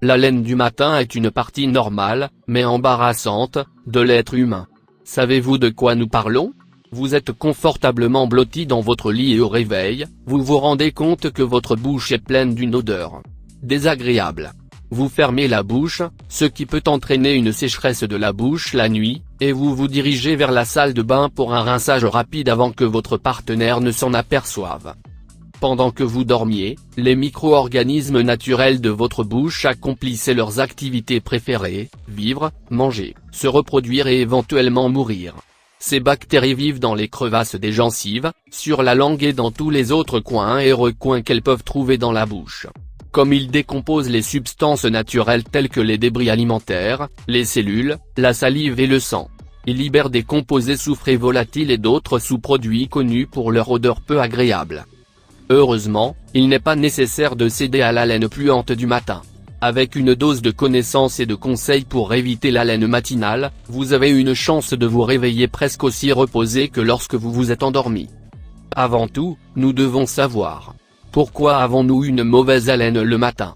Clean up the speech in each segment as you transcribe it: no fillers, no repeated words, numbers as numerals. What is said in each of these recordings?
L'haleine du matin est une partie normale, mais embarrassante, de l'être humain. Savez-vous de quoi nous parlons ? Vous êtes confortablement blotti dans votre lit et au réveil, vous vous rendez compte que votre bouche est pleine d'une odeur désagréable. Vous fermez la bouche, ce qui peut entraîner une sécheresse de la bouche la nuit, et vous vous dirigez vers la salle de bain pour un rinçage rapide avant que votre partenaire ne s'en aperçoive. Pendant que vous dormiez, les micro-organismes naturels de votre bouche accomplissaient leurs activités préférées, vivre, manger, se reproduire et éventuellement mourir. Ces bactéries vivent dans les crevasses des gencives, sur la langue et dans tous les autres coins et recoins qu'elles peuvent trouver dans la bouche. Comme ils décomposent les substances naturelles telles que les débris alimentaires, les cellules, la salive et le sang. Ils libèrent des composés soufrés volatiles et d'autres sous-produits connus pour leur odeur peu agréable. Heureusement, il n'est pas nécessaire de céder à l'haleine puante du matin. Avec une dose de connaissances et de conseils pour éviter l'haleine matinale, vous avez une chance de vous réveiller presque aussi reposé que lorsque vous vous êtes endormi. Avant tout, nous devons savoir. Pourquoi avons-nous une mauvaise haleine le matin ?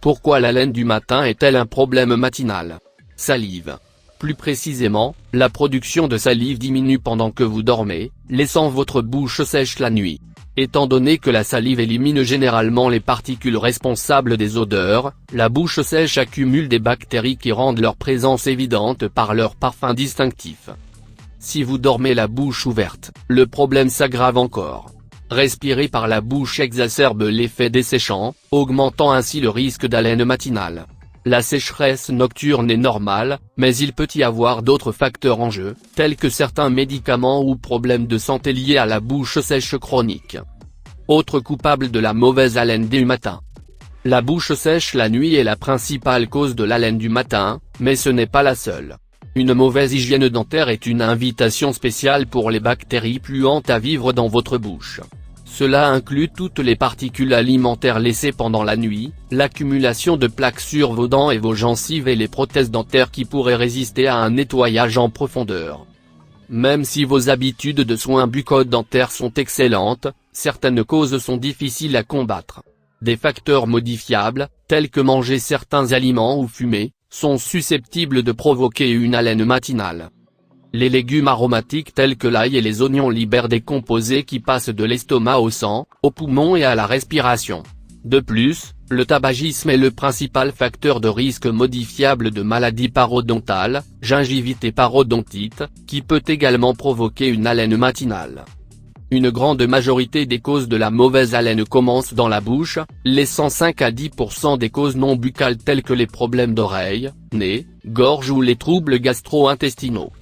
Pourquoi l'haleine du matin est-elle un problème matinal ? Salive. Plus précisément, la production de salive diminue pendant que vous dormez, laissant votre bouche sèche la nuit. Étant donné que la salive élimine généralement les particules responsables des odeurs, la bouche sèche accumule des bactéries qui rendent leur présence évidente par leur parfum distinctif. Si vous dormez la bouche ouverte, le problème s'aggrave encore. Respirer par la bouche exacerbe l'effet desséchant, augmentant ainsi le risque d'haleine matinale. La sécheresse nocturne est normale, mais il peut y avoir d'autres facteurs en jeu, tels que certains médicaments ou problèmes de santé liés à la bouche sèche chronique. Autre coupable de la mauvaise haleine du matin. La bouche sèche la nuit est la principale cause de l'haleine du matin, mais ce n'est pas la seule. Une mauvaise hygiène dentaire est une invitation spéciale pour les bactéries puantes à vivre dans votre bouche. Cela inclut toutes les particules alimentaires laissées pendant la nuit, l'accumulation de plaques sur vos dents et vos gencives et les prothèses dentaires qui pourraient résister à un nettoyage en profondeur. Même si vos habitudes de soins bucco-dentaires sont excellentes, certaines causes sont difficiles à combattre. Des facteurs modifiables, tels que manger certains aliments ou fumer, sont susceptibles de provoquer une haleine matinale. Les légumes aromatiques tels que l'ail et les oignons libèrent des composés qui passent de l'estomac au sang, aux poumons et à la respiration. De plus, le tabagisme est le principal facteur de risque modifiable de maladies parodontales, gingivite et parodontite, qui peut également provoquer une haleine matinale. Une grande majorité des causes de la mauvaise haleine commencent dans la bouche, laissant 5 à 10% des causes non buccales telles que les problèmes d'oreille, nez, gorge ou les troubles gastro-intestinaux.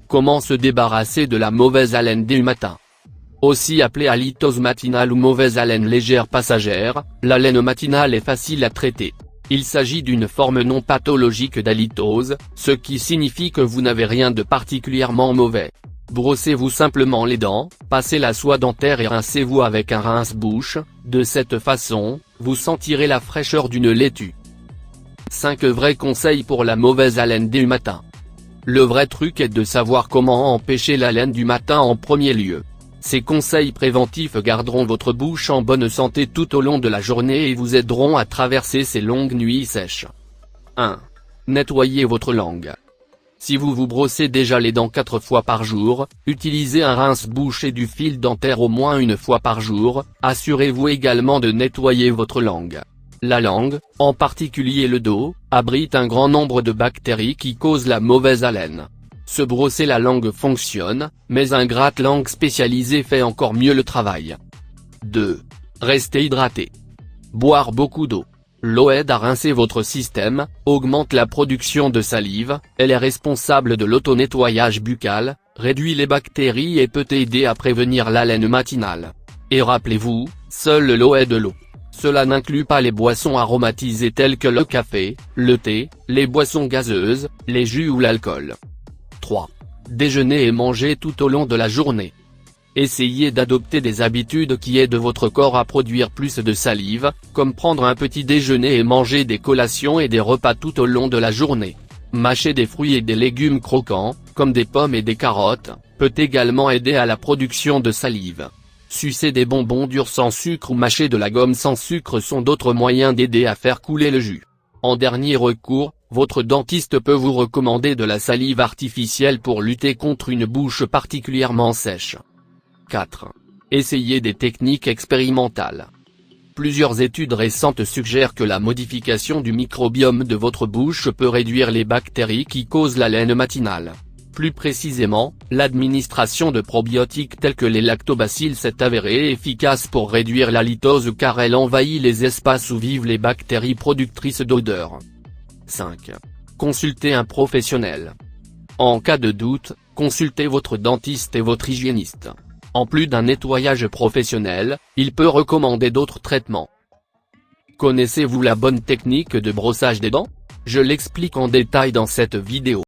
Comment se débarrasser de la mauvaise haleine du matin ? Aussi appelée halitose matinale ou mauvaise haleine légère passagère, l'haleine matinale est facile à traiter. Il s'agit d'une forme non pathologique d'halitose, ce qui signifie que vous n'avez rien de particulièrement mauvais. Brossez-vous simplement les dents, passez la soie dentaire et rincez-vous avec un rince-bouche, de cette façon, vous sentirez la fraîcheur d'une laitue. 5 vrais conseils pour la mauvaise haleine du matin. Le vrai truc est de savoir comment empêcher l'haleine du matin en premier lieu. Ces conseils préventifs garderont votre bouche en bonne santé tout au long de la journée et vous aideront à traverser ces longues nuits sèches. 1. Nettoyez votre langue. Si vous vous brossez déjà les dents 4 fois par jour, utilisez un rince-bouche et du fil dentaire au moins une fois par jour, assurez-vous également de nettoyer votre langue. La langue, en particulier le dos, abrite un grand nombre de bactéries qui causent la mauvaise haleine. Se brosser la langue fonctionne, mais un gratte-langue spécialisé fait encore mieux le travail. 2. Restez hydraté. Boire beaucoup d'eau. L'eau aide à rincer votre système, augmente la production de salive, elle est responsable de l'auto-nettoyage buccal, réduit les bactéries et peut aider à prévenir l'haleine matinale. Et rappelez-vous, seule l'eau est de l'eau. Cela n'inclut pas les boissons aromatisées telles que le café, le thé, les boissons gazeuses, les jus ou l'alcool. 3. Déjeuner et manger tout au long de la journée. Essayez d'adopter des habitudes qui aident votre corps à produire plus de salive, comme prendre un petit déjeuner et manger des collations et des repas tout au long de la journée. Mâcher des fruits et des légumes croquants, comme des pommes et des carottes, peut également aider à la production de salive. Sucer des bonbons durs sans sucre ou mâcher de la gomme sans sucre sont d'autres moyens d'aider à faire couler le jus. En dernier recours, votre dentiste peut vous recommander de la salive artificielle pour lutter contre une bouche particulièrement sèche. 4. Essayez des techniques expérimentales. Plusieurs études récentes suggèrent que la modification du microbiome de votre bouche peut réduire les bactéries qui causent la laine matinale. Plus précisément, l'administration de probiotiques tels que les lactobacilles s'est avérée efficace pour réduire la litose car elle envahit les espaces où vivent les bactéries productrices d'odeur. 5. Consultez un professionnel. En cas de doute, consultez votre dentiste et votre hygiéniste. En plus d'un nettoyage professionnel, il peut recommander d'autres traitements. Connaissez-vous la bonne technique de brossage des dents? Je l'explique en détail dans cette vidéo.